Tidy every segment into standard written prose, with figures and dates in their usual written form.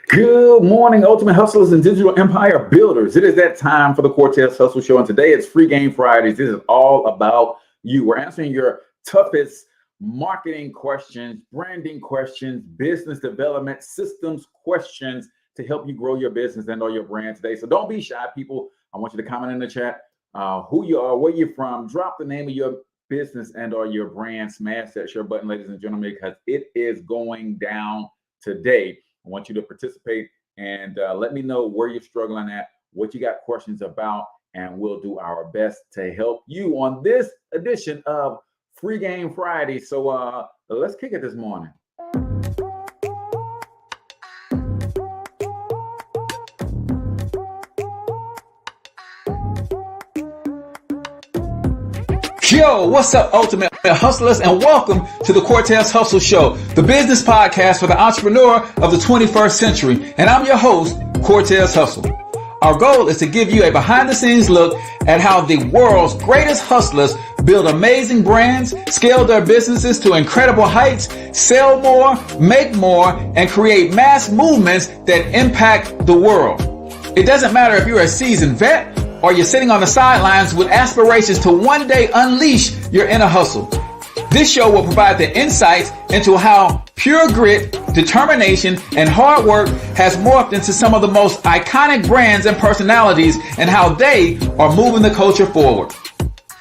Good morning, Ultimate Hustlers and Digital Empire Builders. It is that time for the Cortez Hustle Show, and today it's Free Game Fridays. This is all about you. We're answering your toughest marketing questions, branding questions, business development, systems questions to help you grow your business and or your brand today. So don't be shy, people. I want you to comment in the chat who you are, where you're from, drop the name of your business and or your brand, smash that share button, ladies and gentlemen, because it is going down today. I want you to participate and let me know where you're struggling at, what you got questions about, and we'll do our best to help you on this edition of Free Game Friday. So let's kick it this morning. Yo, what's up, Ultimate Hustlers, and welcome to the Cortez Hustle Show, the business podcast for the entrepreneur of the 21st century. And I'm your host, Cortez Hustle. Our goal is to give you a behind-the-scenes look at how the world's greatest hustlers build amazing brands, scale their businesses to incredible heights, sell more, make more, and create mass movements that impact the world. It doesn't matter if you're a seasoned vet or you're sitting on the sidelines with aspirations to one day unleash your inner hustle. This show will provide the insights into how pure grit, determination, and hard work has morphed into some of the most iconic brands and personalities and how they are moving the culture forward.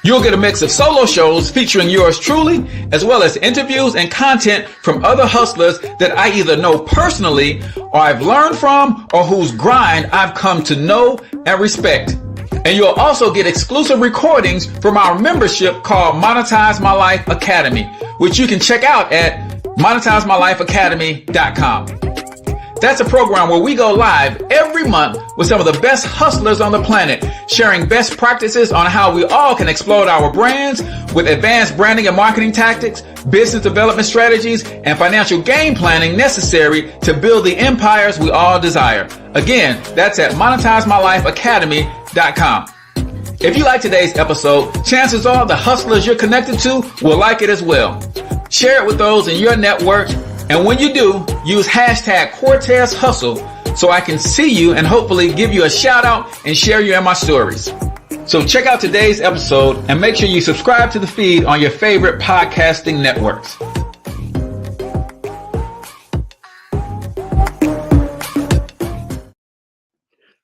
You'll get a mix of solo shows featuring yours truly, as well as interviews and content from other hustlers that I either know personally or I've learned from or whose grind I've come to know and respect. And you'll also get exclusive recordings from our membership called Monetize My Life Academy, which you can check out at monetizemylifeacademy.com. That's a program where we go live every month with some of the best hustlers on the planet, sharing best practices on how we all can explode our brands with advanced branding and marketing tactics, business development strategies, and financial game planning necessary to build the empires we all desire. Again, that's at monetizemylifeacademy.com. If you like today's episode, chances are the hustlers you're connected to will like it as well. Share it with those in your network, and when you do, use hashtag Cortez Hustle so I can see you and hopefully give you a shout out and share you in my stories. So check out today's episode and make sure you subscribe to the feed on your favorite podcasting networks.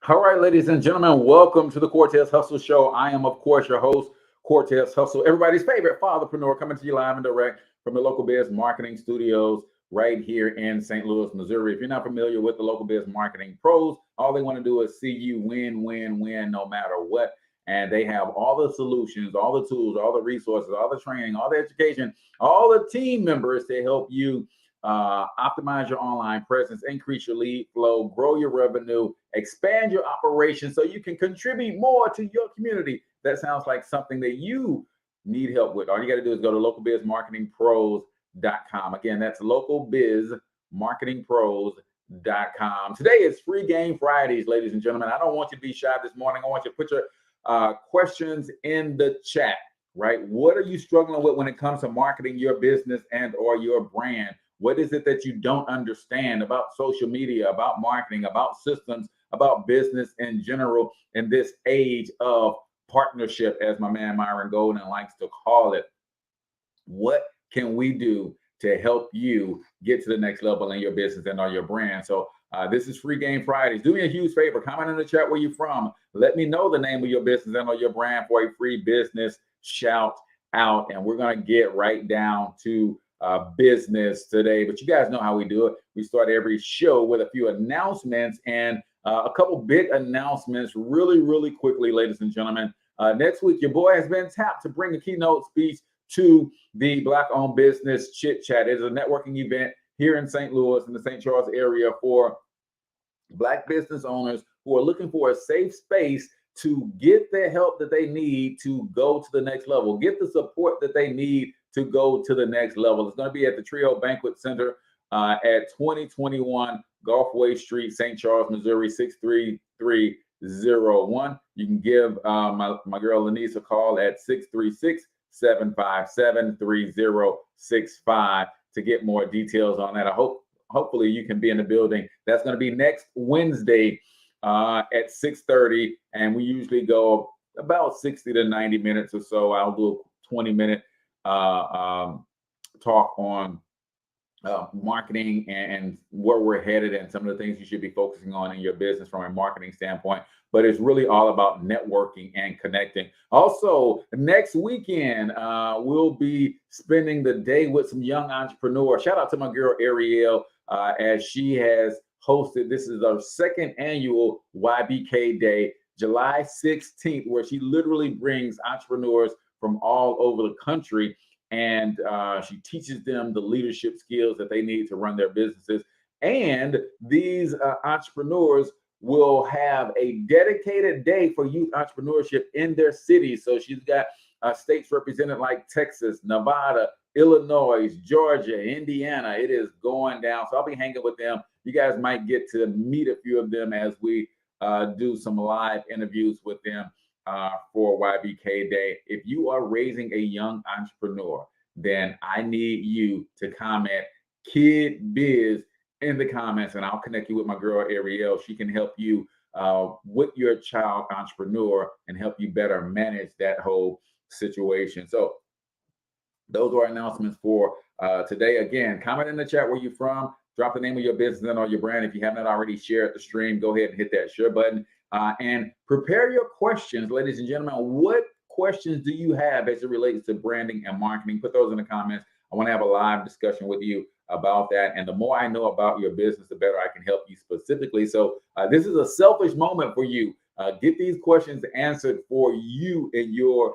All right, ladies and gentlemen, welcome to the Cortez Hustle Show. I am, of course, your host, Cortez Hustle, everybody's favorite fatherpreneur, coming to you live and direct from the Local Biz Marketing Studios right here in St. Louis, Missouri. If you're not familiar with the Local Biz Marketing Pros, all they want to do is see you win, win, win, no matter what. And they have all the solutions, all the tools, all the resources, all the training, all the education, all the team members to help you optimize your online presence, increase your lead flow, grow your revenue, expand your operation so you can contribute more to your community. That sounds like something that you need help with. All you got to do is go to localbizmarketingpros.com. Again, that's localbizmarketingpros.com. Today is Free Game Fridays, ladies and gentlemen. I don't want you to be shy this morning. I want you to put your questions in the chat, right? What are you struggling with when it comes to marketing your business and or your brand? What is it that you don't understand about social media, about marketing, about systems, about business in general in this age of partnership, as my man Myron Golden likes to call it? What can we do to help you get to the next level in your business and on your brand? So this is Free Game Fridays. Do me a huge favor. Comment in the chat where you're from. Let me know the name of your business and or your brand for a free business shout out. And we're going to get right down to business today. But you guys know how we do it. We start every show with a few announcements and a couple big announcements really quickly, ladies and gentlemen. Next week, your boy has been tapped to bring a keynote speech to the Black-Owned Business Chit Chat. It is a networking event here in St. Louis, in the St. Charles area, for Black business owners who are looking for a safe space to get the help that they need to go to the next level, get the support that they need to go to the next level. It's going to be at the Trio Banquet Center at 2021 Gulfway Street, St. Charles, Missouri, 63301. You can give my girl Lenise a call at 636-757-3065 to get more details on that. I hope hopefully you can be in the building. That's going to be next Wednesday at 6:30, and we usually go about 60 to 90 minutes or so. I'll do a 20-minute talk on marketing and where we're headed and some of the things you should be focusing on in your business from a marketing standpoint. But it's really all about networking and connecting. Also, next weekend, we'll be spending the day with some young entrepreneurs. Shout out to my girl, Ariel, as she has hosted. This is our second annual YBK Day, July 16th, where she literally brings entrepreneurs from all over the country, and she teaches them the leadership skills that they need to run their businesses. And these entrepreneurs will have a dedicated day for youth entrepreneurship in their cities. So she's got states represented like Texas, Nevada, Illinois, Georgia, Indiana. It is going down. So I'll be hanging with them. You guys might get to meet a few of them as we do some live interviews with them for YBK Day. If you are raising a young entrepreneur, then I need you to comment Kid Biz in the comments, and I'll connect you with my girl Ariel. She can help you with your child entrepreneur and help you better manage that whole situation. So those are announcements for today. Again, comment in the chat where you're from. Drop the name of your business and or your brand. If you haven't already shared the stream, go ahead and hit that share button. And prepare your questions, ladies and gentlemen. What questions do you have as it relates to branding and marketing? Put those in the comments. I want to have a live discussion with you about that. And the more I know about your business, the better I can help you specifically. So this is a selfish moment for you. Get these questions answered for you in your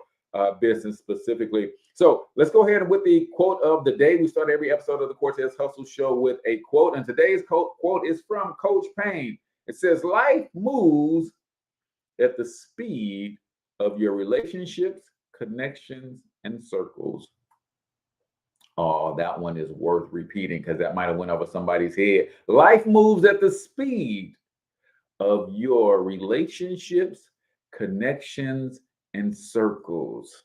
business specifically. So let's go ahead with the quote of the day. We start every episode of the Cortez Hustle Show with a quote. And today's quote is from Coach Payne. It says, life moves at the speed of your relationships, connections, and circles. Oh, that one is worth repeating because that might have went over somebody's head. Life moves at the speed of your relationships, connections, and circles.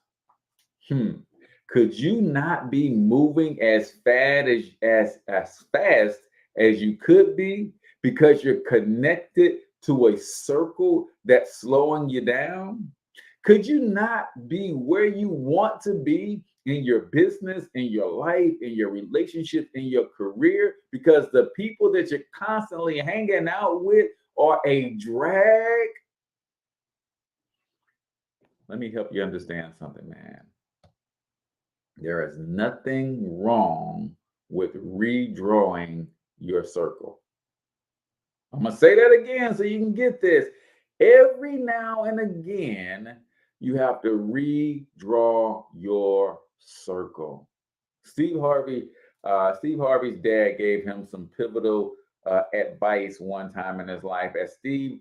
Could you not be moving as fast as you could be because you're connected to a circle that's slowing you down? Could you not be where you want to be in your business, in your life, in your relationship, in your career, because the people that you're constantly hanging out with are a drag? Let me help you understand something, man. There is nothing wrong with redrawing your circle. I'm going to say that again so you can get this. Every now and again, you have to redraw your circle. Steve Harvey's dad gave him some pivotal advice one time in his life as Steve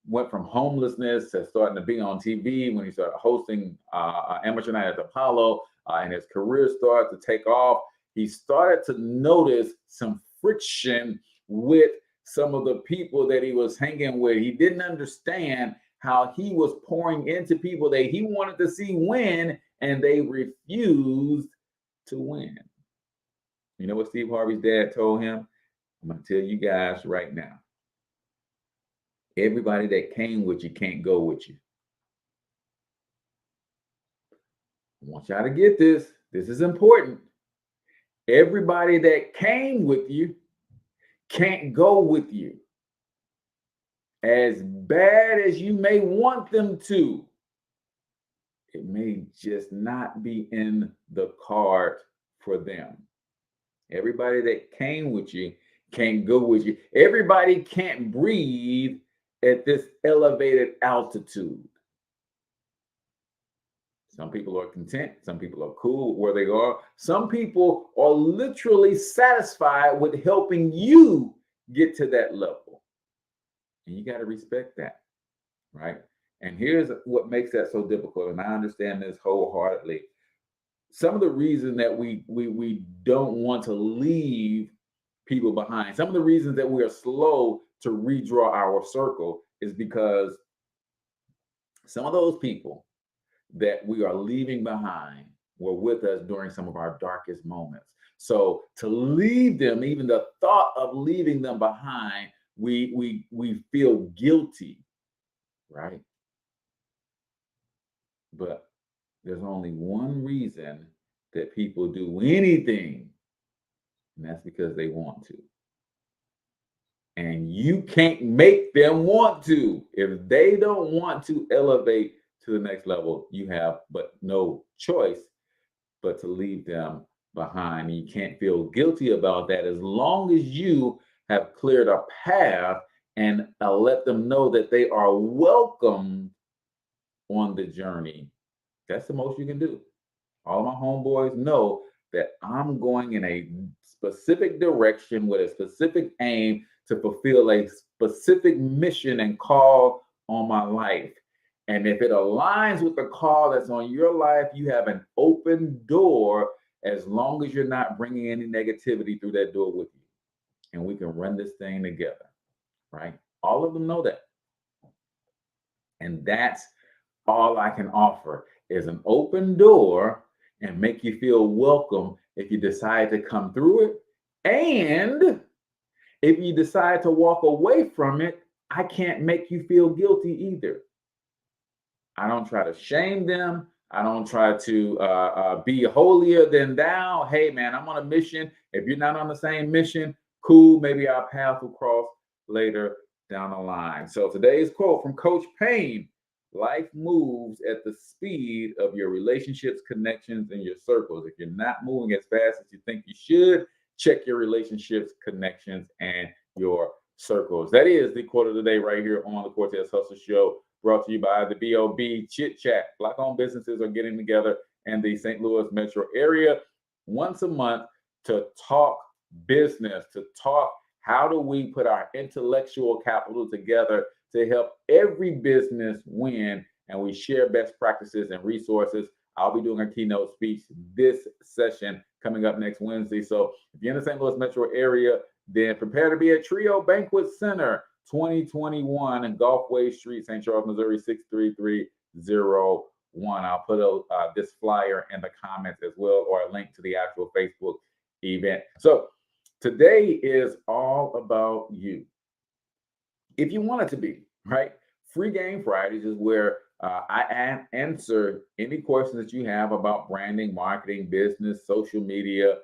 went from homelessness to starting to be on TV when he started hosting Amateur Night at the Apollo, and his career started to take off. He started to notice some friction with some of the people that he was hanging with. He didn't understand how he was pouring into people that he wanted to see win, and they refused to win. You know what Steve Harvey's dad told him? I'm going to tell you guys right now. Everybody that came with you can't go with you. I want y'all to get this. This is important. Everybody that came with you can't go with you. As bad as you may want them to, it may just not be in the card for them. Everybody that came with you can't go with you. Everybody can't breathe at this elevated altitude. Some people are content. Some people are cool where they are. Some people are literally satisfied with helping you get to that level. And you got to respect that, right? And here's what makes that so difficult. And I understand this wholeheartedly. Some of the reason that we don't want to leave people behind, some of the reasons that we are slow to redraw our circle is because some of those people that we are leaving behind were with us during some of our darkest moments. So to leave them, even the thought of leaving them behind, we feel guilty, right? But there's only one reason that people do anything, and that's because they want to. And you can't make them want to. If they don't want to elevate to the next level, you have but no choice but to leave them behind. You can't feel guilty about that as long as you have cleared a path and let them know that they are welcome on the journey. That's the most you can do. All my homeboys know that I'm going in a specific direction with a specific aim to fulfill a specific mission and call on my life. And if it aligns with the call that's on your life, you have an open door as long as you're not bringing any negativity through that door with you. And we can run this thing together, right? All of them know that. And that's all I can offer is an open door and make you feel welcome if you decide to come through it. And if you decide to walk away from it, I can't make you feel guilty either. I don't try to shame them. I don't try to be holier than thou. Hey, man, I'm on a mission. If you're not on the same mission, cool. Maybe our path will cross later down the line. So today's quote from Coach Payne: life moves at the speed of your relationships, connections, and your circles. If you're not moving as fast as you think you should, check your relationships, connections, and your circles. That is the quote of the day right here on the Cortez Hustle Show, brought to you by the BOB Chit Chat. Black-owned businesses are getting together in the St. Louis metro area once a month to talk business, to talk how do we put our intellectual capital together to help every business win, and we share best practices and resources. I'll be doing a keynote speech this session coming up next Wednesday. So if you're in the St. Louis metro area, then prepare to be at Trio Banquet Center, 2021 in Gulfway Street, St. Charles, Missouri, 63301. I'll put this flyer in the comments as well, or a link to the actual Facebook event. So today is all about you. If you want it to be, right? Free Game Fridays is where I answer any questions that you have about branding, marketing, business, social media,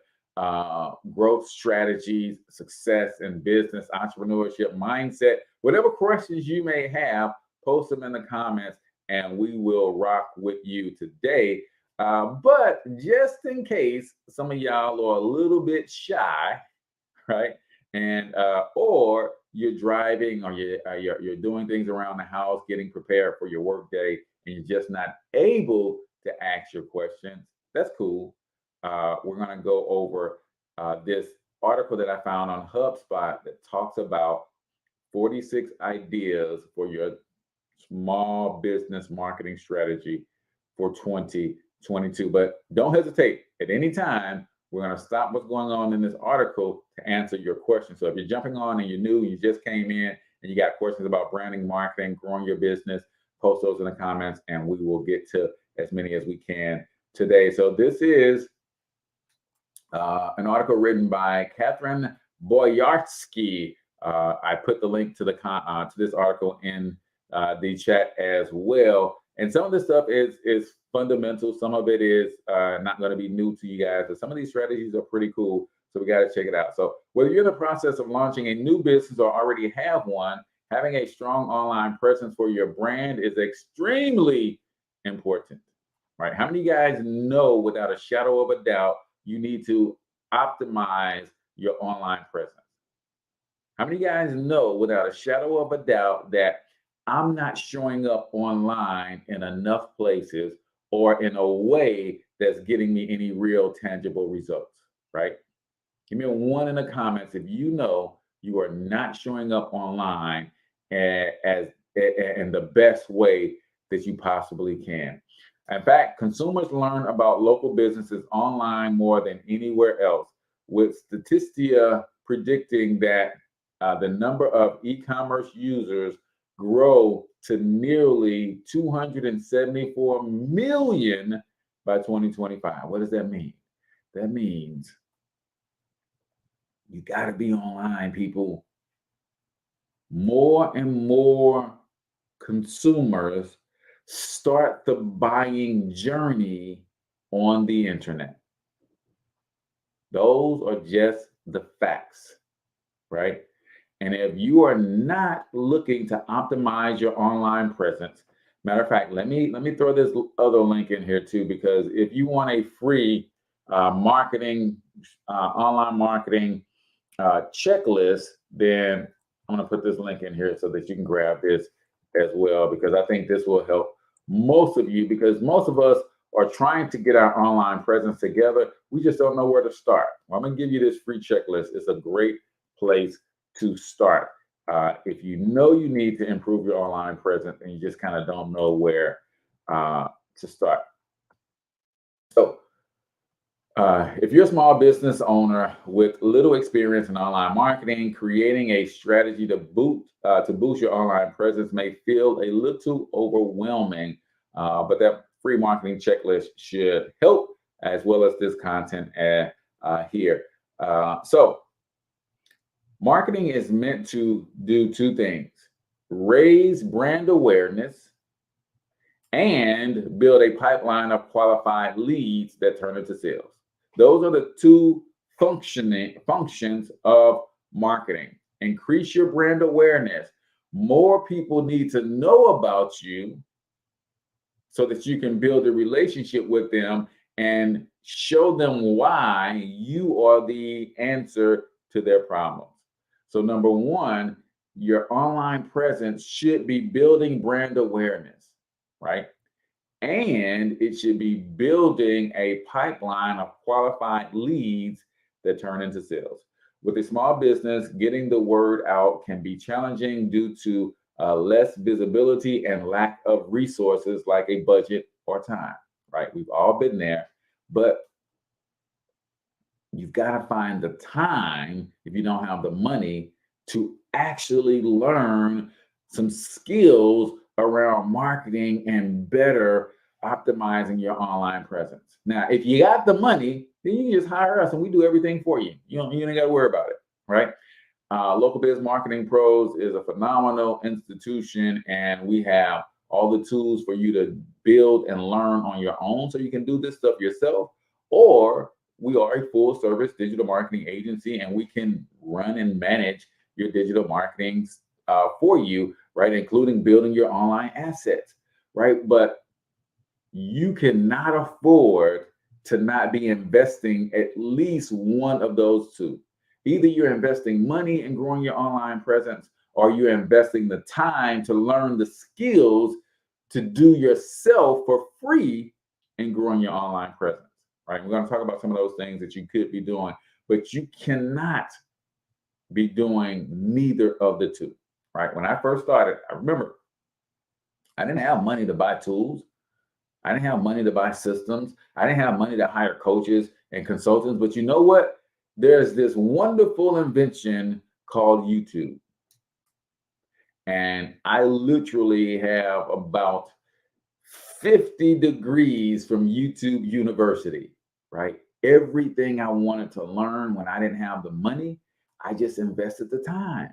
growth strategies, success in business, entrepreneurship, mindset, whatever questions you may have, post them in the comments and we will rock with you today. But just in case some of y'all are a little bit shy, right? And or you're driving, or you're doing things around the house, getting prepared for your work day, and you're just not able to ask your questions, that's cool. We're going to go over this article that I found on HubSpot that talks about 46 ideas for your small business marketing strategy for 2022. But don't hesitate at any time. We're going to stop what's going on in this article to answer your questions. So if you're jumping on and you're new, you just came in and you got questions about branding, marketing, growing your business, post those in the comments and we will get to as many as we can today. So this is an article written by Catherine Boyarsky. I put the link to to this article in the chat as well. And some of this stuff is fundamental. Some of it is not going to be new to you guys, but some of these strategies are pretty cool. So we got to check it out. So whether you're in the process of launching a new business or already have one, having a strong online presence for your brand is extremely important, right? How many of you guys know without a shadow of a doubt, you need to optimize your online presence? How many of you guys know without a shadow of a doubt that I'm not showing up online in enough places or in a way that's getting me any real tangible results, right? Give me a 1 in the comments if you know you are not showing up online as in the best way that you possibly can. In fact, consumers learn about local businesses online more than anywhere else, with Statista predicting that the number of e-commerce users grow to nearly 274 million by 2025. What does that mean? That means You got to be online, people. More and more consumers start the buying journey on the internet. Those are just the facts, right? And if you are not looking to optimize your online presence, matter of fact, let me throw this other link in here too, because if you want a free marketing, online marketing checklist, then I'm going to put this link in here so that you can grab this as well, because I think this will help most of you, because most of us are trying to get our online presence together. We just don't know where to start. Well, I'm going to give you this free checklist. It's a great place to start. If you know you need to improve your online presence and you just kind of don't know where to start. So, if you're a small business owner with little experience in online marketing, creating a strategy to boost your online presence may feel a little overwhelming, but that free marketing checklist should help, as well as this content here. So, marketing is meant to do two things: raise brand awareness and build a pipeline of qualified leads that turn into sales. Those are the two functions of marketing. Increase your brand awareness. More people need to know about you so that you can build a relationship with them and show them why you are the answer to their problems. So number one, your online presence should be building brand awareness, right? And it should be building a pipeline of qualified leads that turn into sales. With a small business, getting the word out can be challenging due to less visibility and lack of resources like a budget or time, right? We've all been there, but you've got to find the time, if you don't have the money, to actually learn some skills around marketing and better optimizing your online presence. Now, if you got the money, then you can just hire us and we do everything for you. You ain't got to worry about it, right? Local Biz Marketing Pros is a phenomenal institution, and we have all the tools for you to build and learn on your own so you can do this stuff yourself. Or we are a full service digital marketing agency, and we can run and manage your digital marketing for you, right? Including building your online assets, right? But you cannot afford to not be investing at least one of those two. Either you're investing money in growing your online presence, or you're investing the time to learn the skills to do yourself for free in growing your online presence, right? We're going to talk about some of those things that you could be doing, but you cannot be doing neither of the two, right? When I first started, I remember I didn't have money to buy tools. I didn't have money to buy systems. I didn't have money to hire coaches and consultants. But you know what? There's this wonderful invention called YouTube. And I literally have about 50 degrees from YouTube University, right? Everything I wanted to learn when I didn't have the money, I just invested the time.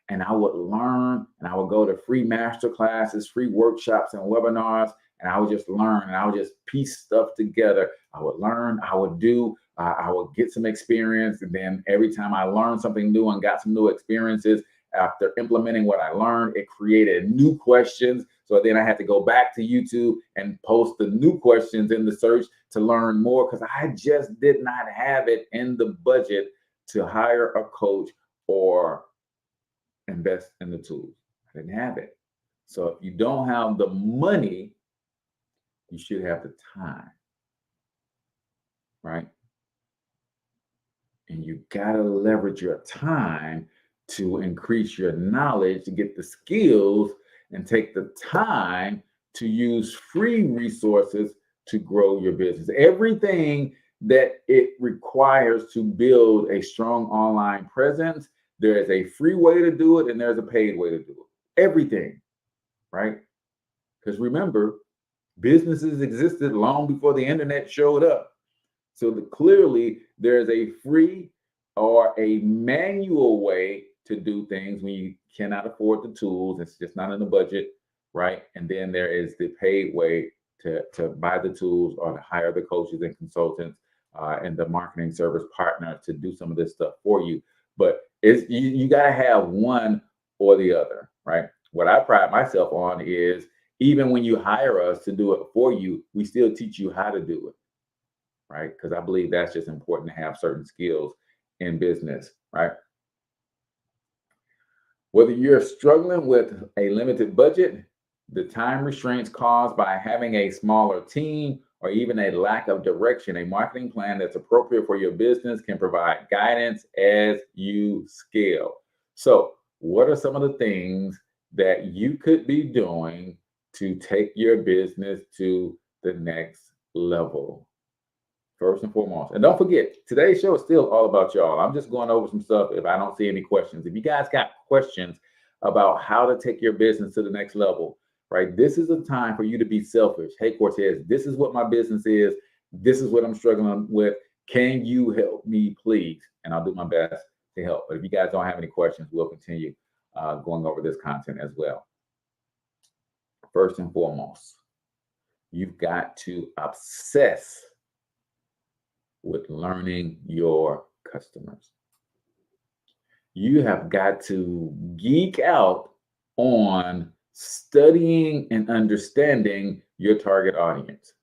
And I would learn, and I would go to free master classes, free workshops and webinars, and I would just learn, and I would just piece stuff together. I would learn, I would get some experience. And then every time I learned something new and got some new experiences, after implementing what I learned, it created new questions. So then I had to go back to YouTube and post the new questions in the search to learn more, because I just did not have it in the budget to hire a coach or invest in the tools. I didn't have it. So if you don't have the money, you should have the time, right? And you got to leverage your time to increase your knowledge, to get the skills, and take the time to use free resources to grow your business. Everything that it requires to build a strong online presence, there is a free way to do it and there's a paid way to do it. Everything, right? Because remember, businesses existed long before the internet showed up. So clearly there's a free or a manual way to do things when you cannot afford the tools. It's just not in the budget, right? And then there is the paid way to buy the tools or to hire the coaches and consultants and the marketing service partner to do some of this stuff for you. But you got to have one or the other, right? What I pride myself on is even when you hire us to do it for you, we still teach you how to do it, right? Because I believe that's just important to have certain skills in business, right? Whether you're struggling with a limited budget, the time restraints caused by having a smaller team, or even a lack of direction, a marketing plan that's appropriate for your business can provide guidance as you scale. So, what are some of the things that you could be doing to take your business to the next level? First and foremost. And don't forget, today's show is still all about y'all. I'm just going over some stuff if I don't see any questions. If you guys got questions about how to take your business to the next level, right? This is a time for you to be selfish. Hey, Cortez, this is what my business is. This is what I'm struggling with. Can you help me, please? And I'll do my best to help. But if you guys don't have any questions, we'll continue going over this content as well. First and foremost, you've got to obsess with learning your customers. You have got to geek out on studying and understanding your target audience.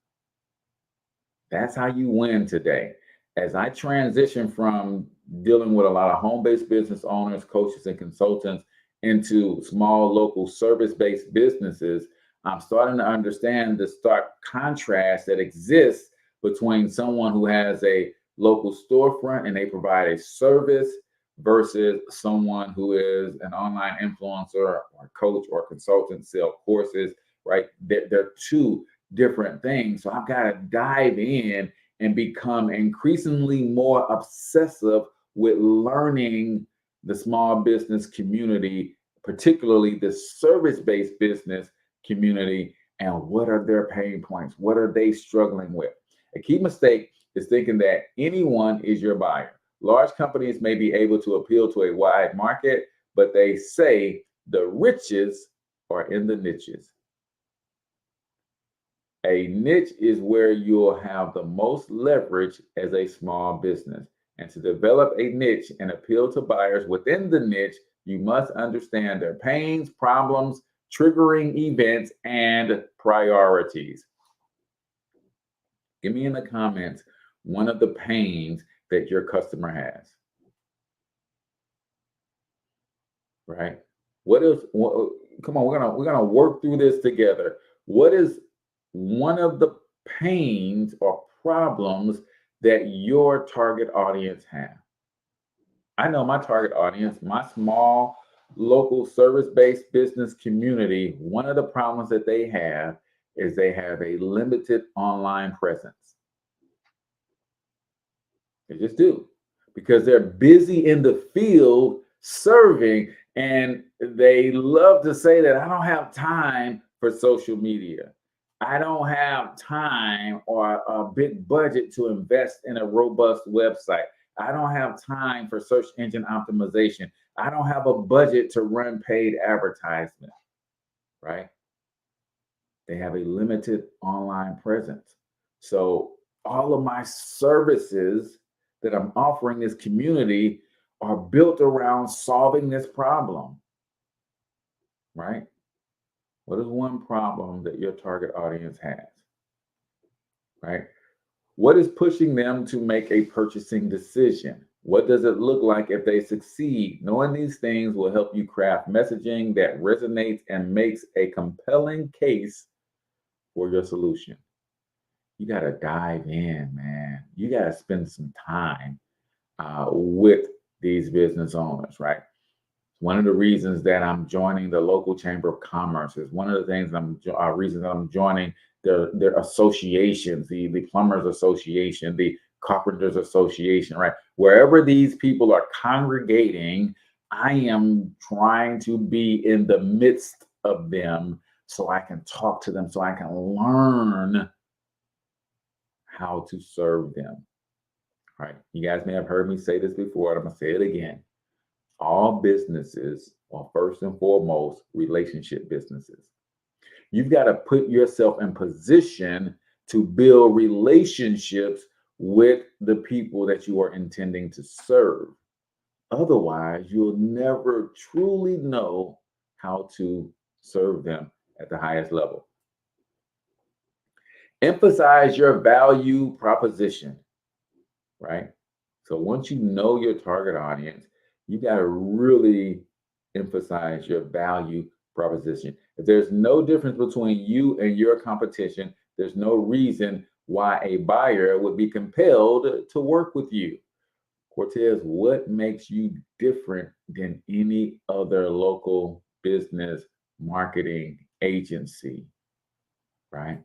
That's how you win today. As I transition from dealing with a lot of home-based business owners, coaches, and consultants into small local service-based businesses, I'm starting to understand the stark contrast that exists between someone who has a local storefront and they provide a service versus someone who is an online influencer or coach or consultant, sell courses, right? They're two different things. So I've got to dive in and become increasingly more obsessive with learning the small business community, particularly the service-based business community, and what are their pain points? What are they struggling with? A key mistake is thinking that anyone is your buyer. Large companies may be able to appeal to a wide market, but they say the riches are in the niches. A niche is where you'll have the most leverage as a small business. And to develop a niche and appeal to buyers within the niche, you must understand their pains, problems, triggering events, and priorities. Give me in the comments one of the pains that your customer has. Right? Come on, we're gonna work through this together. What is one of the pains or problems that your target audience have? I know my target audience, my small local service-based business community, one of the problems that they have is they have a limited online presence. They just do, because they're busy in the field serving, and they love to say that I don't have time for social media. I don't have time or a big budget to invest in a robust website. I don't have time for search engine optimization. I don't have a budget to run paid advertisement, right? They have a limited online presence. So all of my services that I'm offering this community are built around solving this problem, right? What is one problem that your target audience has, right? What is pushing them to make a purchasing decision? What does it look like if they succeed? Knowing these things will help you craft messaging that resonates and makes a compelling case for your solution. You got to dive in, man. You got to spend some time with these business owners, right? One of the reasons that I'm joining the local chamber of commerce is one of the things reasons I'm joining their associations, the plumbers association, the carpenters association, right? Wherever these people are congregating, I am trying to be in the midst of them so I can talk to them, so I can learn how to serve them. right? You guys may have heard me say this before, and I'm going to say it again. All businesses are first and foremost relationship businesses. You've got to put yourself in position to build relationships with the people that you are intending to serve. Otherwise, you'll never truly know how to serve them at the highest level. Emphasize your value proposition, right? So once you know your target audience, you got to really emphasize your value proposition. If there's no difference between you and your competition, there's no reason why a buyer would be compelled to work with you. Cortez, what makes you different than any other local business marketing agency, right?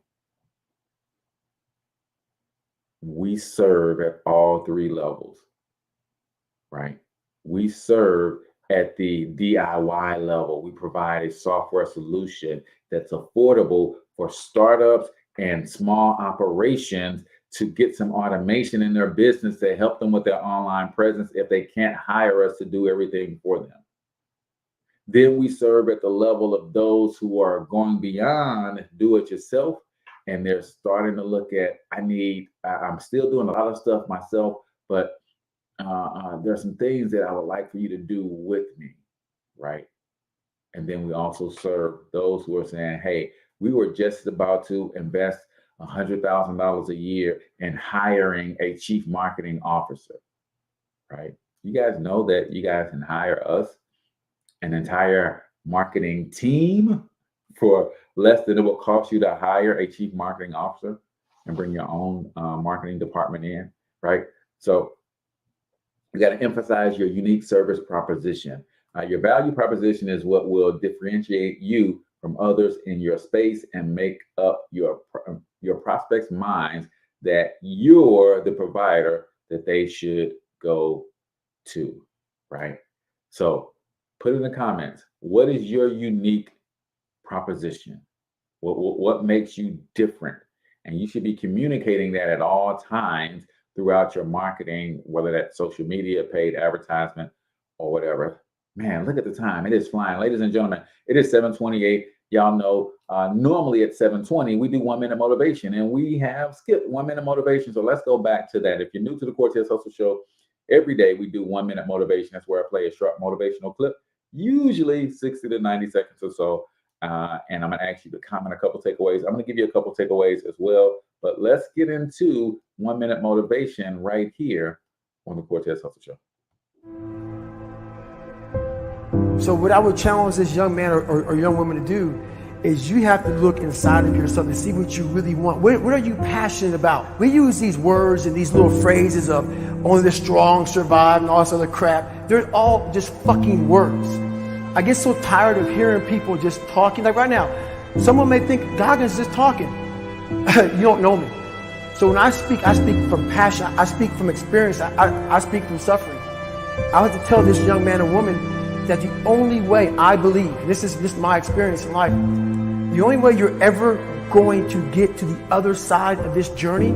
We serve at all three levels, right? We serve at the DIY level. We provide a software solution that's affordable for startups and small operations to get some automation in their business to help them with their online presence if they can't hire us to do everything for them. Then we serve at the level of those who are going beyond do it yourself, and they're starting to look at, I'm still doing a lot of stuff myself, but there's some things that I would like for you to do with me, right? And then we also serve those who are saying, hey, we were just about to invest $100,000 a year in hiring a chief marketing officer, right? You guys know that you guys can hire us, an entire marketing team, for less than it will cost you to hire a chief marketing officer and bring your own marketing department in, right? So you got to emphasize your unique service proposition. Your value proposition is what will differentiate you from others in your space and make up your prospects' minds that you're the provider that they should go to, right? So put in the comments, what is your unique proposition? What makes you different? And you should be communicating that at all times throughout your marketing, whether that's social media, paid advertisement, or whatever. Man, look at the time. It is flying. Ladies and gentlemen, it is 7:28. Y'all know, normally at 7:20, we do 1 minute motivation, and we have skipped 1 minute motivation. So let's go back to that. If you're new to the Cortez Hustle Show, every day we do 1 minute motivation. That's where I play a short motivational clip, usually 60 to 90 seconds or so. And I'm going to ask you to comment a couple takeaways. I'm going to give you a couple takeaways as well. But let's get into 1 minute motivation right here on the Cortez Hustle Show. So what I would challenge this young man or young woman to do is you have to look inside of yourself and see what you really want. What are you passionate about? We use these words and these little phrases of only the strong survive and all this other crap. They're all just fucking words. I get so tired of hearing people just talking. Like right now, someone may think Goggins is just talking. You don't know me. So when I speak from passion. I speak from experience. I speak from suffering. I have to tell this young man or woman that the only way I believe, this is my experience in life, the only way you're ever going to get to the other side of this journey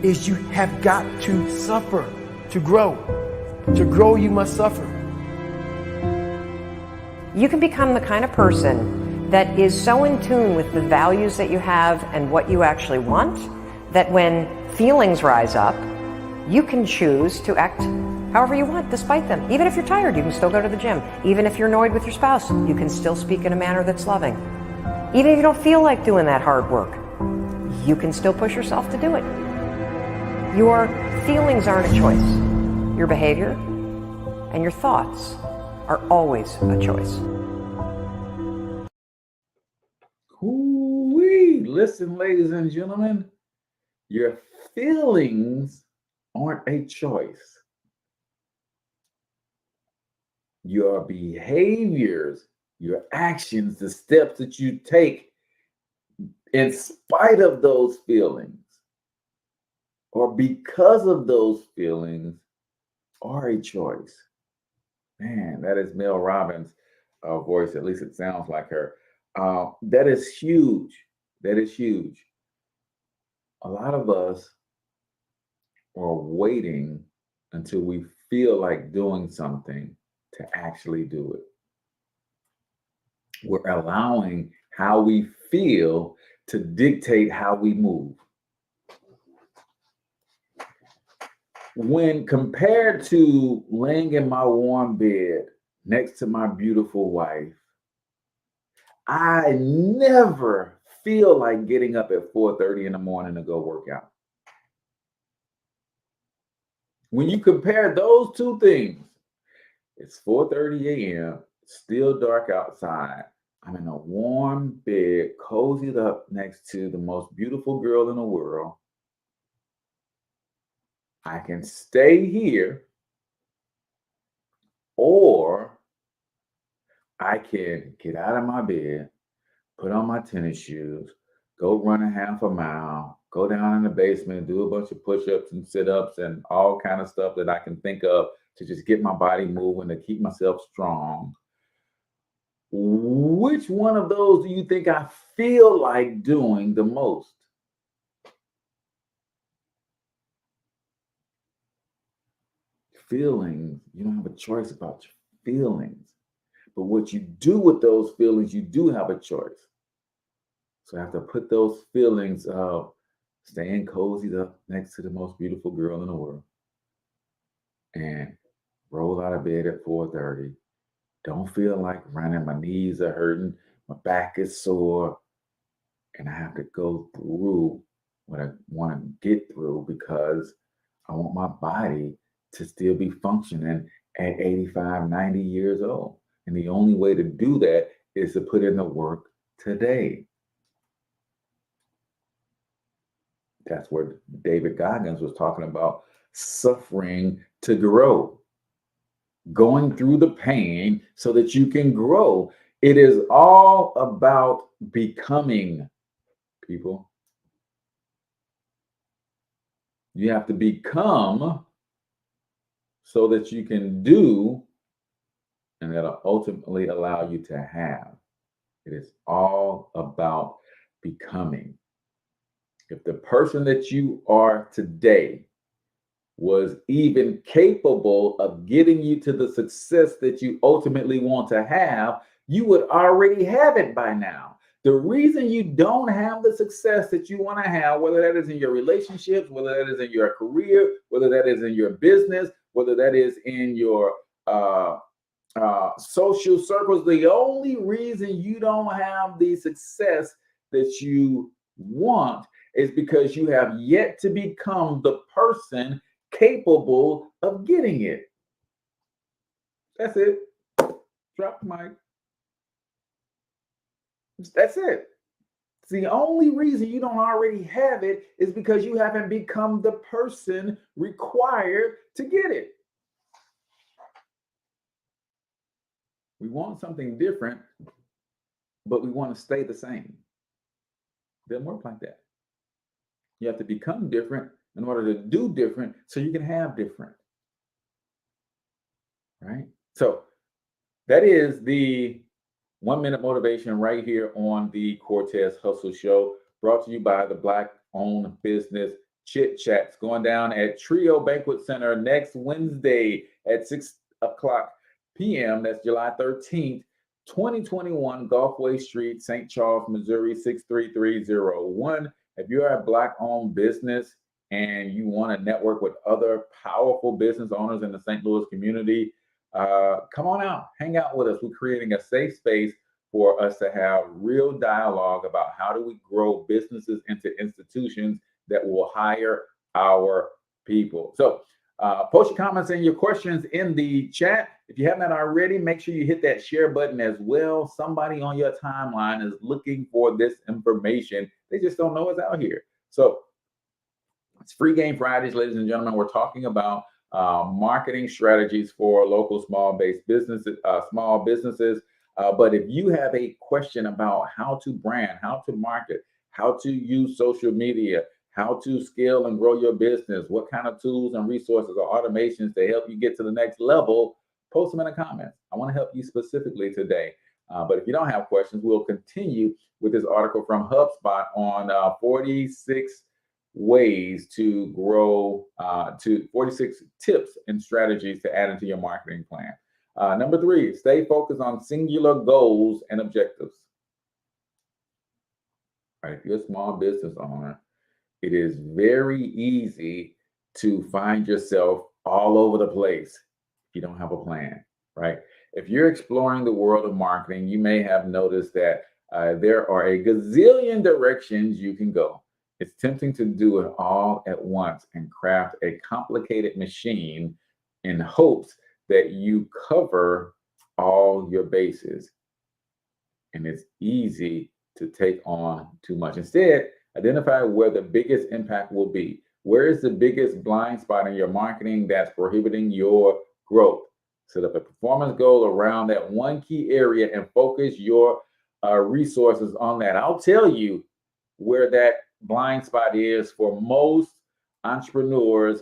is you have got to suffer to grow. To grow, you must suffer. You can become the kind of person that is so in tune with the values that you have and what you actually want, that when feelings rise up, you can choose to act however you want despite them. Even if you're tired, you can still go to the gym. Even if you're annoyed with your spouse, you can still speak in a manner that's loving. Even if you don't feel like doing that hard work, you can still push yourself to do it. Your feelings aren't a choice. Your behavior and your thoughts are always a choice. Ooh-wee. Listen, ladies and gentlemen, your feelings aren't a choice. Your behaviors, your actions, the steps that you take in spite of those feelings or because of those feelings are a choice. Man, that is Mel Robbins' voice. At least it sounds like her. That is huge. That is huge. A lot of us or waiting until we feel like doing something to actually do it. We're allowing how we feel to dictate how we move. When compared to laying in my warm bed next to my beautiful wife, I never feel like getting up at 4:30 in the morning to go work out. When you compare those two things, it's 4:30 a.m., still dark outside. I'm in a warm bed, cozied up next to the most beautiful girl in the world. I can stay here, or I can get out of my bed, put on my tennis shoes, go run a half a mile, go down in the basement, do a bunch of push-ups and sit-ups and all kind of stuff that I can think of to just get my body moving, to keep myself strong. Which one of those do you think I feel like doing the most? Feelings, you don't have a choice about your feelings. But what you do with those feelings, you do have a choice. So I have to put those feelings of staying cozied up next to the most beautiful girl in the world and roll out of bed at 4:30. Don't feel like running. My knees are hurting. My back is sore. And I have to go through what I want to get through because I want my body to still be functioning at 85, 90 years old. And the only way to do that is to put in the work today. That's where David Goggins was talking about suffering to grow, going through the pain so that you can grow. It is all about becoming, people. You have to become so that you can do, and that'll ultimately allow you to have. It is all about becoming. If the person that you are today was even capable of getting you to the success that you ultimately want to have, you would already have it by now. The reason you don't have the success that you want to have, whether that is in your relationships, whether that is in your career, whether that is in your business, whether that is in your social circles, the only reason you don't have the success that you want is because you have yet to become the person capable of getting it. That's it. Drop the mic. That's it. It's the only reason you don't already have it is because you haven't become the person required to get it. We want something different, but we want to stay the same. It doesn't work like that. You have to become different in order to do different so you can have different. Right? So that is the 1 minute motivation right here on the Cortez Hustle Show, brought to you by the Black-owned business Chit Chats, going down at Trio Banquet Center next Wednesday at 6:00 p.m. That's July 13th, 2021, Gulfway Street, St. Charles, Missouri, 63301. If you're a Black-owned business and you want to network with other powerful business owners in the St. Louis community, come on out, hang out with us. We're creating a safe space for us to have real dialogue about how do we grow businesses into institutions that will hire our people. So post your comments and your questions in the chat. If you have not already, make sure you hit that share button as well. Somebody on your timeline is looking for this information. They just don't know it's out here. So it's Free Game Fridays, ladies and gentlemen. We're talking about marketing strategies for local small businesses. But if you have a question about how to brand, how to market, how to use social media, how to scale and grow your business, what kind of tools and resources or automations to help you get to the next level, post them in the comments. I want to help you specifically today. But if you don't have questions, we'll continue with this article from HubSpot on 46 ways to grow, to 46 tips and strategies to add into your marketing plan. Number 3, stay focused on singular goals and objectives. Right? If you're a small business owner, it is very easy to find yourself all over the place if you don't have a plan, right? If you're exploring the world of marketing, you may have noticed that there are a gazillion directions you can go. It's tempting to do it all at once and craft a complicated machine in hopes that you cover all your bases. And it's easy to take on too much. Instead, identify where the biggest impact will be. Where is the biggest blind spot in your marketing that's prohibiting your growth? Set up a performance goal around that one key area and focus your resources on that. I'll tell you where that blind spot is for most entrepreneurs,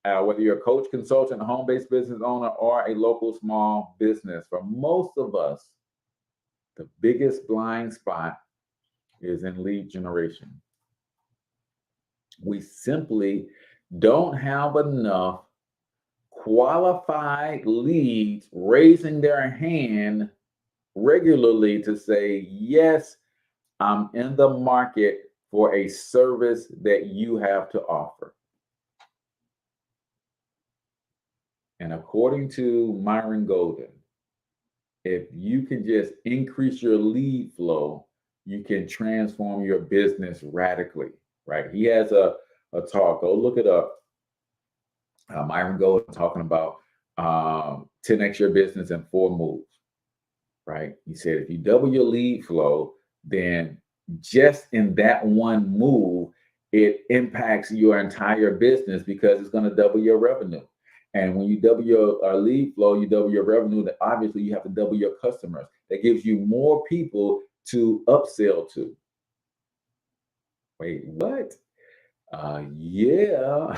whether you're a coach, consultant, home-based business owner, or a local small business. For most of us, the biggest blind spot is in lead generation. We simply don't have enough qualified leads raising their hand regularly to say, yes, I'm in the market for a service that you have to offer. And according to Myron Golden, if you can just increase your lead flow, you can transform your business radically, right? He has a talk, go look it up. Myron Golden talking about 10x your business in 4 moves, right? He said, if you double your lead flow, then just in that one move, it impacts your entire business because it's going to double your revenue. And when you double your lead flow, you double your revenue, then obviously you have to double your customers. That gives you more people to upsell to. Wait, what? Yeah.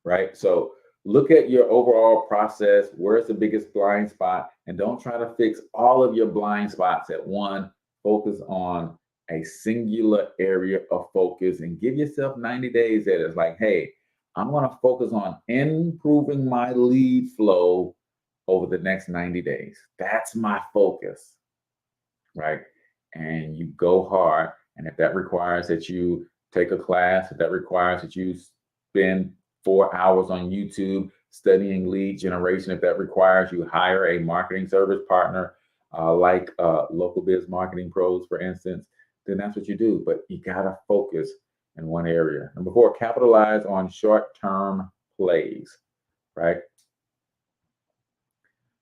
Right? So look at your overall process. Where's the biggest blind spot? And don't try to fix all of your blind spots at one. Focus on a singular area of focus and give yourself 90 days at it. It's like, hey, I'm going to focus on improving my lead flow over the next 90 days. That's my focus, right? And you go hard. And if that requires that you take a class, if that requires that you spend 4 hours on YouTube studying lead generation, if that requires you hire a marketing service partner like Local Biz Marketing Pros, for instance, then that's what you do. But you got to focus in one area. Number 4, capitalize on short-term plays, right?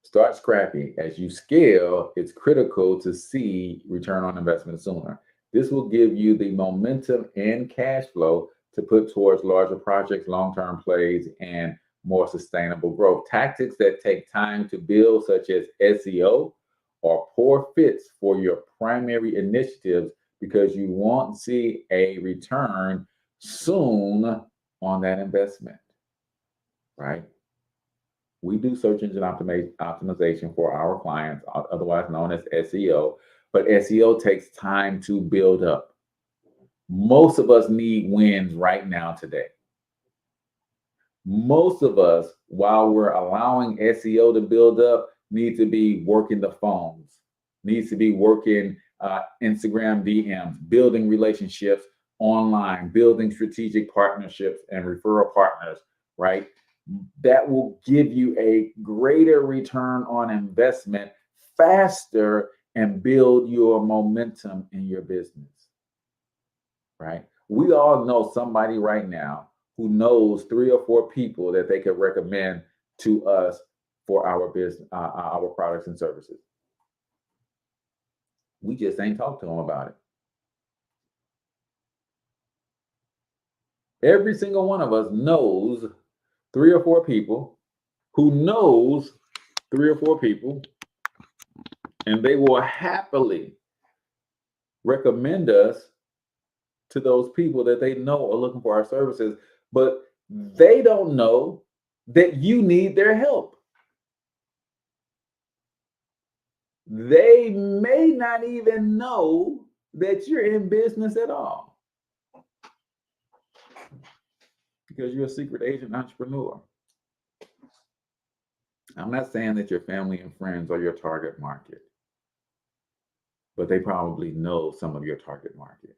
Start scrappy. As you scale, it's critical to see return on investment sooner. This will give you the momentum and cash flow to put towards larger projects, long-term plays, and more sustainable growth. Tactics that take time to build, such as SEO, are poor fits for your primary initiatives because you won't see a return soon on that investment, right? We do search engine optimization for our clients, otherwise known as SEO, but SEO takes time to build up. Most of us need wins right now today. Most of us, while we're allowing SEO to build up, need to be working the phones, needs to be working Instagram DMs, building relationships online, building strategic partnerships and referral partners, right? That will give you a greater return on investment faster and build your momentum in your business, right? We all know somebody right now who knows 3 or 4 people that they could recommend to us for our business, our products and services. We just ain't talked to them about it. Every single one of us knows 3 or 4 people who knows 3 or 4 people, and they will happily recommend us to those people that they know are looking for our services, but they don't know that you need their help. They may not even know that you're in business at all. because you're a secret agent entrepreneur. I'm not saying that your family and friends are your target market, but they probably know some of your target market.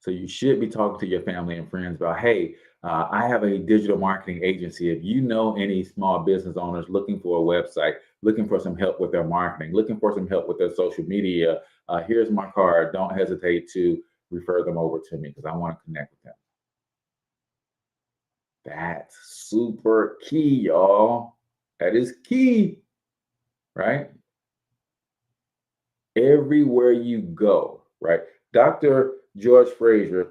So you should be talking to your family and friends about, hey, I have a digital marketing agency. If you know any small business owners looking for a website, looking for some help with their marketing, looking for some help with their social media, here's my card. Don't hesitate to refer them over to me because I want to connect with them. That's super key, y'all. That is key, right? Everywhere you go, right? Dr. George Fraser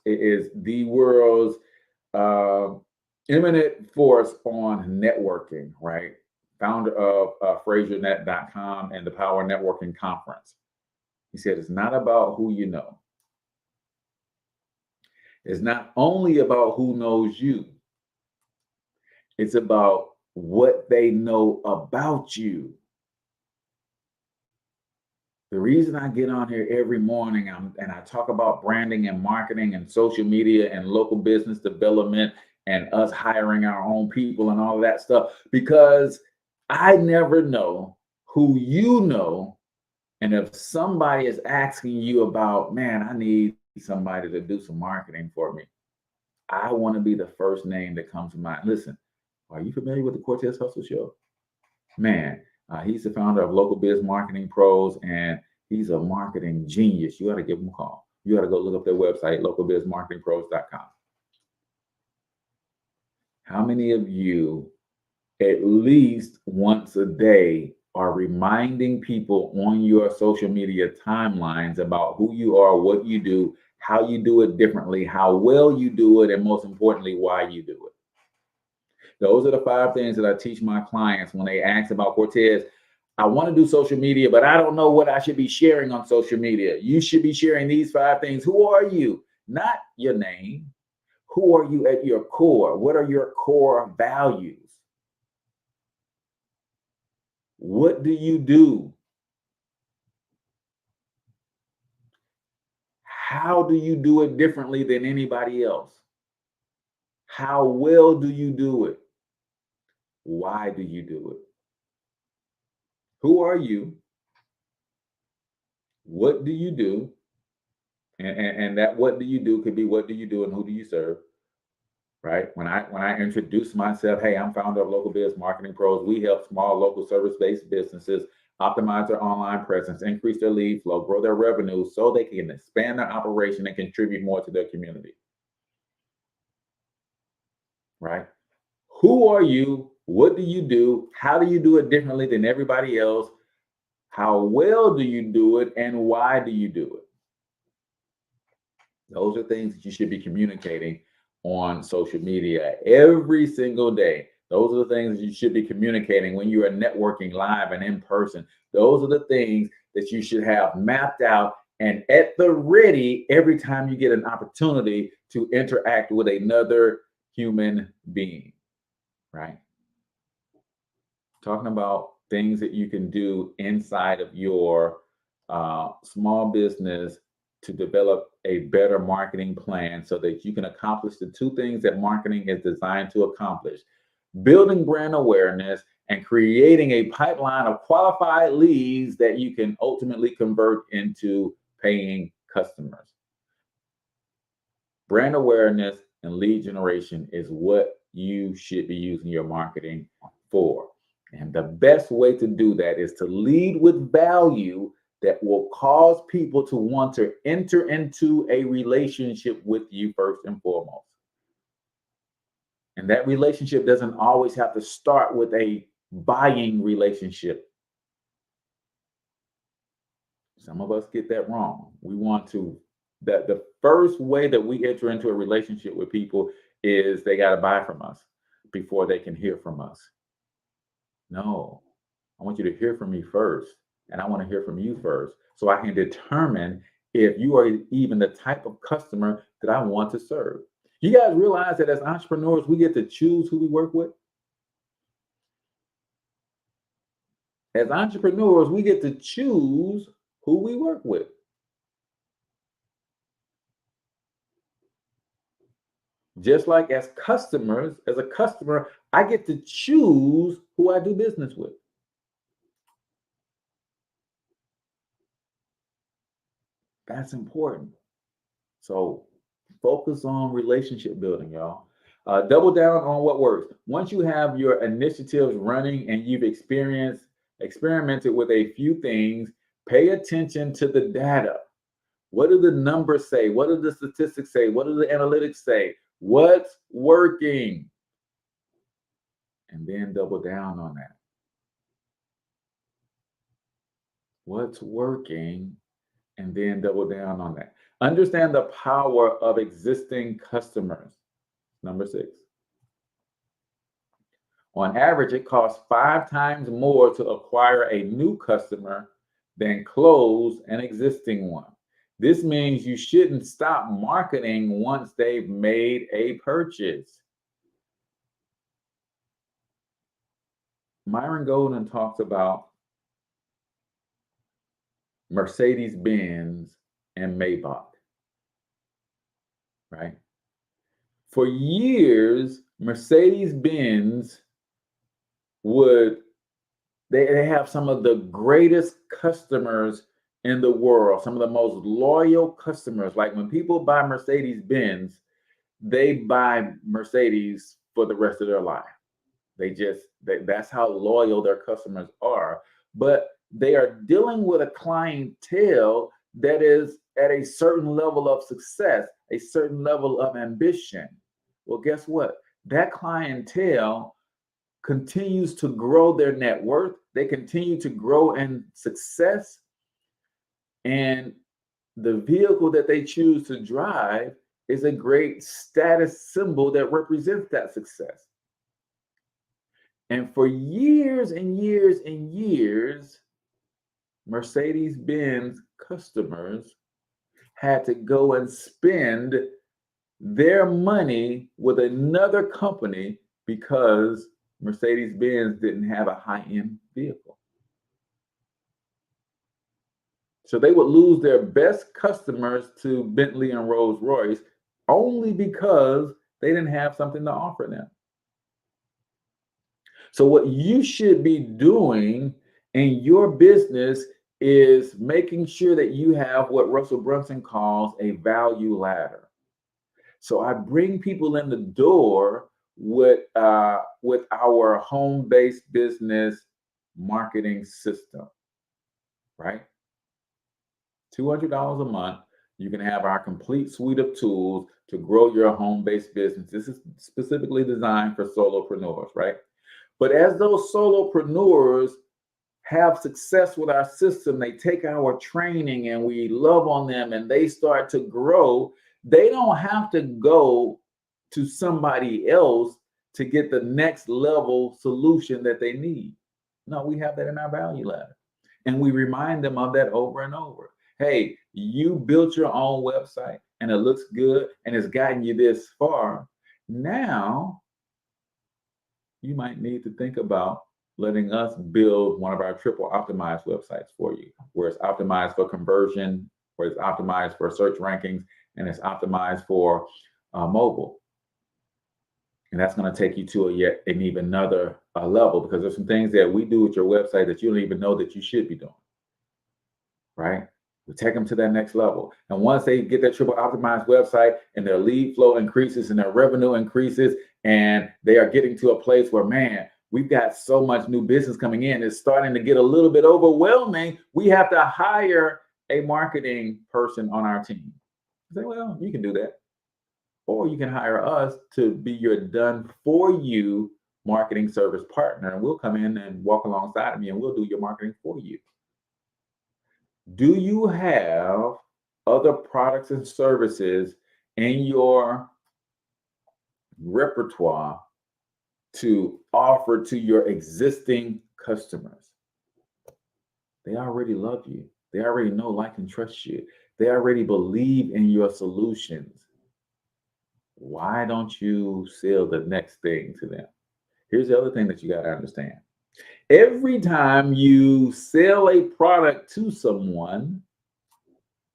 is the world's eminent force on networking, right? Founder of FraserNet.com and the Power Networking Conference. He said, it's not about who you know. It's not only about who knows you. It's about what they know about you. The reason I get on here every morning and I talk about branding and marketing and social media and local business development and us hiring our own people and all of that stuff, because I never know who you know. And if somebody is asking you about, man, I need somebody to do some marketing for me, I want to be the first name that comes to mind. Listen, are you familiar with the Cortez Hustle Show? Man, he's the founder of Local Biz Marketing Pros, and he's a marketing genius. You got to give him a call. You got to go look up their website, localbizmarketingpros.com. How many of you, at least once a day, are reminding people on your social media timelines about who you are, what you do, how you do it differently, how well you do it, and most importantly, why you do it? Those are the 5 things that I teach my clients when they ask about, Cortez, I want to do social media, but I don't know what I should be sharing on social media. You should be sharing these 5 things. Who are you? Not your name. Who are you at your core? What are your core values? What do you do? How do you do it differently than anybody else? How well do you do it? Why do you do it? Who are you? What do you do? And that what do you do could be what do you do and who do you serve, right? When I introduce myself, hey, I'm founder of Local Biz Marketing Pros. We help small local service-based businesses optimize their online presence, increase their lead flow, grow their revenue so they can expand their operation and contribute more to their community, right? Who are you? What do you do? How do you do it differently than everybody else? How well do you do it? And why do you do it? Those are things that you should be communicating on social media every single day. Those are the things that you should be communicating when you are networking live and in person. Those are the things that you should have mapped out and at the ready every time you get an opportunity to interact with another human being, right? Talking about things that you can do inside of your small business to develop a better marketing plan so that you can accomplish the 2 things that marketing is designed to accomplish: building brand awareness and creating a pipeline of qualified leads that you can ultimately convert into paying customers. Brand awareness and lead generation is what you should be using your marketing for. And the best way to do that is to lead with value that will cause people to want to enter into a relationship with you first and foremost. And that relationship doesn't always have to start with a buying relationship. Some of us get that wrong. We want to, that the first way that we enter into a relationship with people is they got to buy from us before they can hear from us. No, I want you to hear from me first. And I want to hear from you first so I can determine if you are even the type of customer that I want to serve. You guys realize that as entrepreneurs, we get to choose who we work with? As entrepreneurs, we get to choose who we work with. Just like as customers, as a customer, I get to choose who I do business with. That's important. So focus on relationship building, y'all. Double down on what works. Once you have your initiatives running and you've experimented with a few things, pay attention to the data. What do the numbers say? What do the statistics say? What do the analytics say? What's working? And then double down on that. What's working? And then double down on that. Understand the power of existing customers. Number 6. On average, it costs 5 times more to acquire a new customer than close an existing one. This means you shouldn't stop marketing once they've made a purchase. Myron Golden talks about Mercedes-Benz and Maybach, right? For years, Mercedes-Benz they have some of the greatest customers in the world, some of the most loyal customers. Like when people buy Mercedes-Benz, they buy Mercedes for the rest of their life. That's how loyal their customers are. But they are dealing with a clientele that is at a certain level of success, a certain level of ambition. Well, guess what? That clientele continues to grow their net worth. They continue to grow in success. And the vehicle that they choose to drive is a great status symbol that represents that success. And for years and years and years, Mercedes-Benz customers had to go and spend their money with another company because Mercedes-Benz didn't have a high-end vehicle. So they would lose their best customers to Bentley and Rolls-Royce only because they didn't have something to offer them. So what you should be doing in your business is making sure that you have what Russell Brunson calls a value ladder. So I bring people in the door with our home-based business marketing system, right? $200 a month, you can have our complete suite of tools to grow your home-based business. This is specifically designed for solopreneurs, right? But as those solopreneurs have success with our system, they take our training and we love on them and they start to grow. They don't have to go to somebody else to get the next level solution that they need. No, we have that in our value ladder. And we remind them of that over and over. Hey, you built your own website and it looks good and it's gotten you this far. Now, you might need to think about letting us build one of our triple optimized websites for you, where it's optimized for conversion, where it's optimized for search rankings, and it's optimized for mobile. And that's going to take you to an even another level, because there's some things that we do with your website that you don't even know that you should be doing, right? We take them to that next level. And once they get that triple optimized website and their lead flow increases and their revenue increases, and they are getting to a place where, man, we've got so much new business coming in, it's starting to get a little bit overwhelming. We have to hire a marketing person on our team. I say, well, you can do that. Or you can hire us to be your done for you marketing service partner. And we'll come in and walk alongside of you and we'll do your marketing for you. Do you have other products and services in your repertoire to offer to your existing customers? They already love you. They already know, like, and trust you. They already believe in your solutions. Why don't you sell the next thing to them? Here's the other thing that you got to understand. Every time you sell a product to someone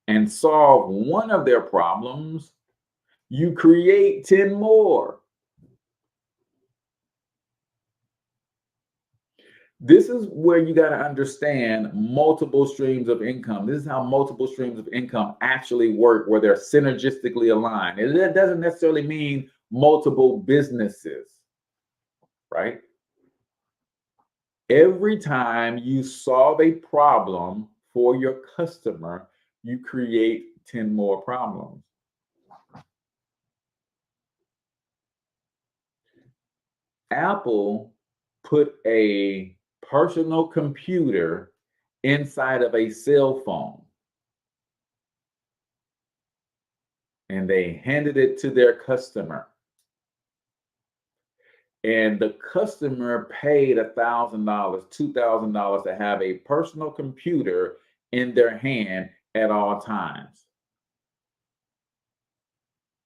and solve one of their problems, you create 10 more. This is where you got to understand multiple streams of income. This is how multiple streams of income actually work, where they're synergistically aligned. And that doesn't necessarily mean multiple businesses, right? Every time you solve a problem for your customer, you create 10 more problems. Apple put a personal computer inside of a cell phone, and they handed it to their customer. And the customer paid $1,000, $2,000 to have a personal computer in their hand at all times.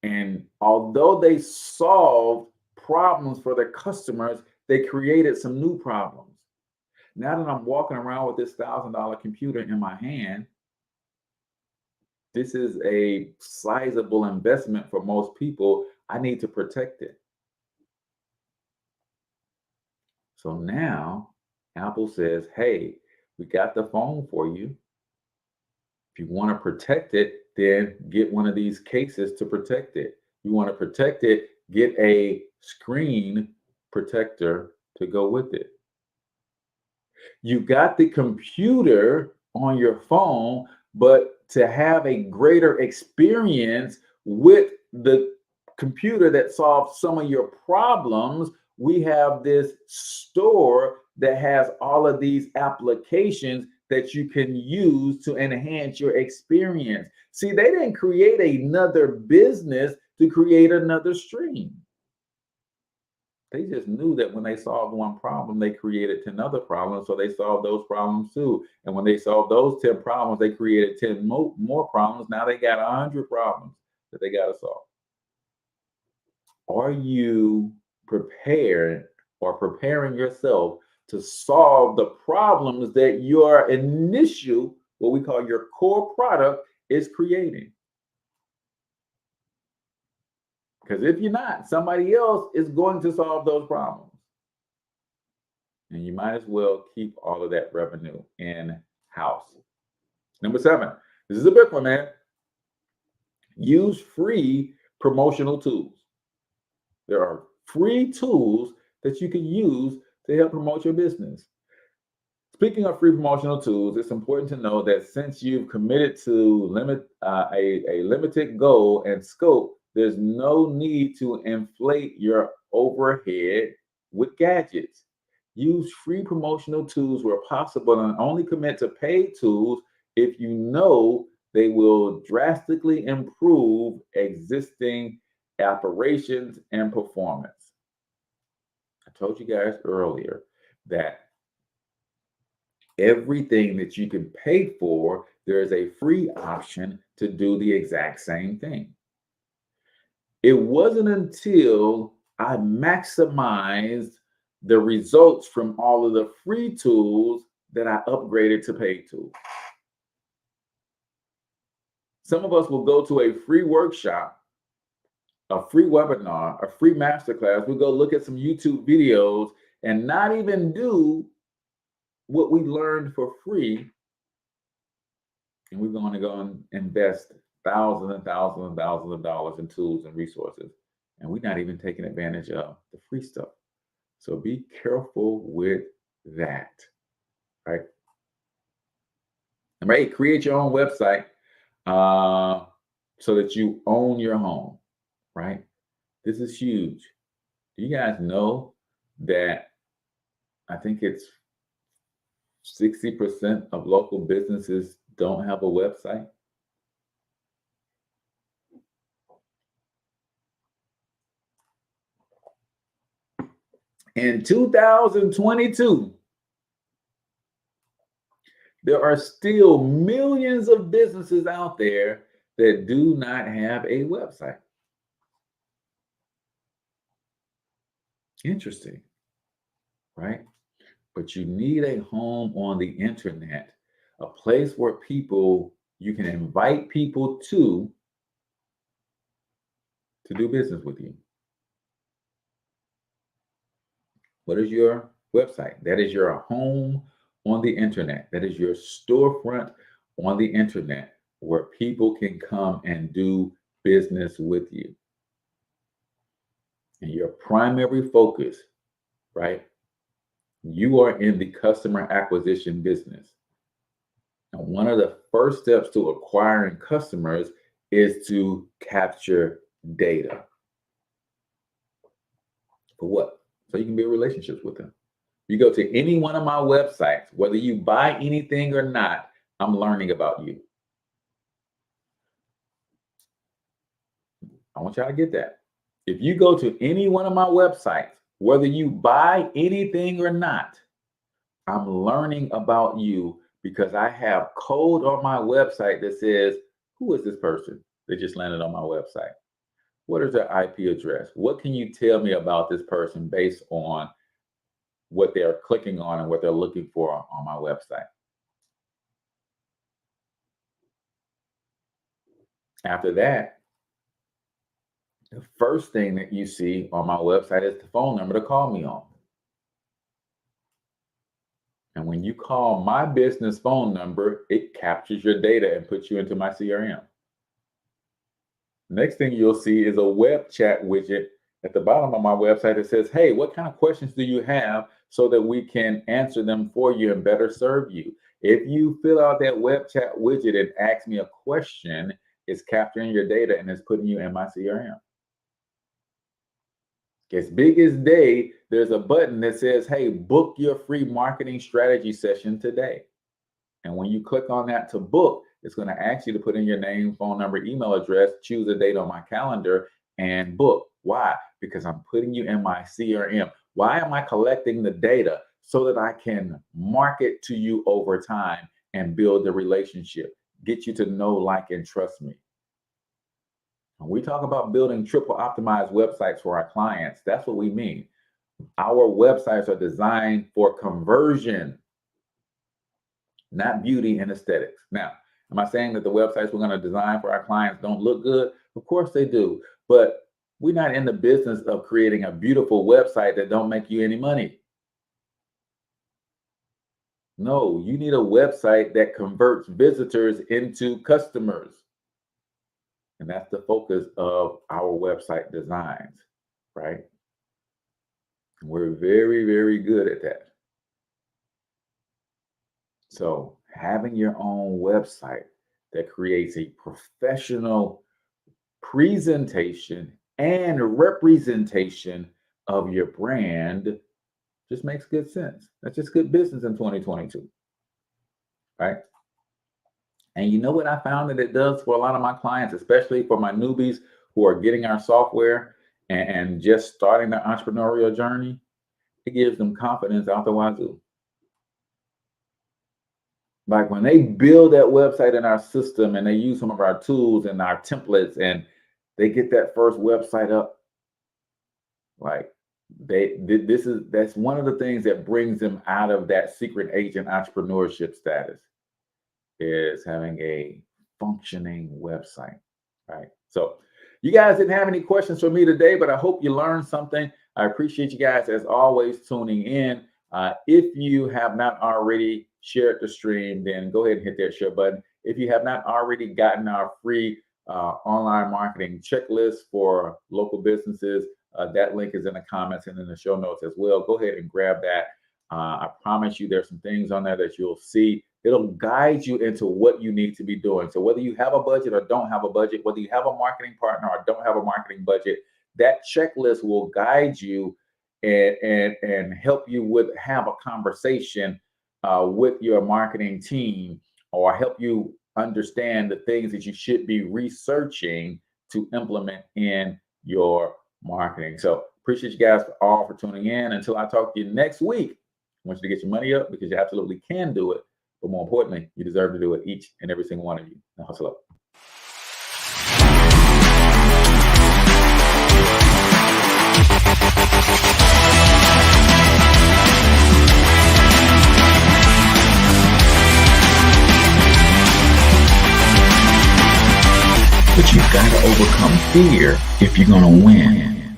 And although they solved problems for their customers, they created some new problems. Now that I'm walking around with this $1,000 computer in my hand, this is a sizable investment for most people. I need to protect it. So now Apple says, hey, we got the phone for you. If you want to protect it, then get one of these cases to protect it. You want to protect it, get a screen protector to go with it. You got the computer on your phone, but to have a greater experience with the computer that solves some of your problems, we have this store that has all of these applications that you can use to enhance your experience. See, they didn't create another business to create another stream. They just knew that when they solved one problem, they created 10 other problems. So they solved those problems too. And when they solved those 10 problems, they created 10 more problems. Now they got 100 problems that they got to solve. Are you prepared or preparing yourself to solve the problems that your initial, what we call your core product, is creating? Because if you're not, somebody else is going to solve those problems. And you might as well keep all of that revenue in-house. Number 7, this is a big one, man. Use free promotional tools. There are free tools that you can use to help promote your business. Speaking of free promotional tools, it's important to know that since you've committed to a limited goal and scope, there's no need to inflate your overhead with gadgets. Use free promotional tools where possible and only commit to paid tools if you know they will drastically improve existing operations and performance. I told you guys earlier that everything that you can pay for, there is a free option to do the exact same thing. It wasn't until I maximized the results from all of the free tools that I upgraded to paid tools. Some of us will go to a free workshop, a free webinar, a free masterclass. We'll go look at some YouTube videos and not even do what we learned for free. And we're going to go and invest thousands and thousands and thousands of dollars in tools and resources. And we're not even taking advantage of the free stuff. So be careful with that, right? Number 8, create your own website so that you own your home, right? This is huge. Do you guys know that I think it's 60% of local businesses don't have a website? In 2022, there are still millions of businesses out there that do not have a website. Interesting, right? But you need a home on the internet, a place where you can invite people to, to do business with you. What is your website? That is your home on the internet. That is your storefront on the internet where people can come and do business with you. And your primary focus, right? You are in the customer acquisition business. And one of the first steps to acquiring customers is to capture data. For what? So you can build relationships with them. You go to any one of my websites, whether you buy anything or not, I'm learning about you. I want y'all to get that. If you go to any one of my websites, whether you buy anything or not, I'm learning about you because I have code on my website that says, who is this person that just landed on my website? What is their IP address? What can you tell me about this person based on what they're clicking on and what they're looking for on my website? After that, the first thing that you see on my website is the phone number to call me on. And when you call my business phone number, it captures your data and puts you into my CRM. Next thing you'll see is a web chat widget at the bottom of my website that says, hey, what kind of questions do you have so that we can answer them for you and better serve you? If you fill out that web chat widget and ask me a question, it's capturing your data and it's putting you in my CRM. As big as day, there's a button that says, hey, book your free marketing strategy session today. And when you click on that to book, it's going to ask you to put in your name, phone number, email address, choose a date on my calendar, and book. Why? Because I'm putting you in my CRM. Why am I collecting the data? So that I can market to you over time and build the relationship, get you to know, like, and trust me. When we talk about building triple optimized websites for our clients, that's what we mean. Our websites are designed for conversion, not beauty and aesthetics. Now, am I saying that the websites we're going to design for our clients don't look good? Of course they do, but we're not in the business of creating a beautiful website that don't make you any money. No, you need a website that converts visitors into customers. And that's the focus of our website designs, right? We're very, very good at that. So having your own website that creates a professional presentation and representation of your brand just makes good sense. That's just good business in 2022, right? And you know what I found that it does for a lot of my clients, especially for my newbies who are getting our software and just starting their entrepreneurial journey? It gives them confidence out the wazoo. Like when they build that website in our system and they use some of our tools and our templates and they get that first website up, like that's one of the things that brings them out of that secret agent entrepreneurship status, is having a functioning website, right? So you guys didn't have any questions for me today, but I hope you learned something. I appreciate you guys as always tuning in. If you have not already shared the stream, then go ahead and hit that share button. If you have not already gotten our free online marketing checklist for local businesses, that link is in the comments and in the show notes as well. Go ahead and grab that. I promise you there's some things on there that you'll see. It'll guide you into what you need to be doing. So whether you have a budget or don't have a budget, whether you have a marketing partner or don't have a marketing budget, that checklist will guide you and help you with have a conversation with your marketing team, or help you understand the things that you should be researching to implement in your marketing. So appreciate you guys all for tuning in. Until I talk to you next week, I want you to get your money up because you absolutely can do it. But more importantly, you deserve to do it, each and every single one of you. Now hustle up. But you've got to overcome fear if you're going to win.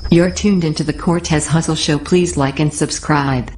You're tuned into the Cortez Hustle Show. Please like and subscribe.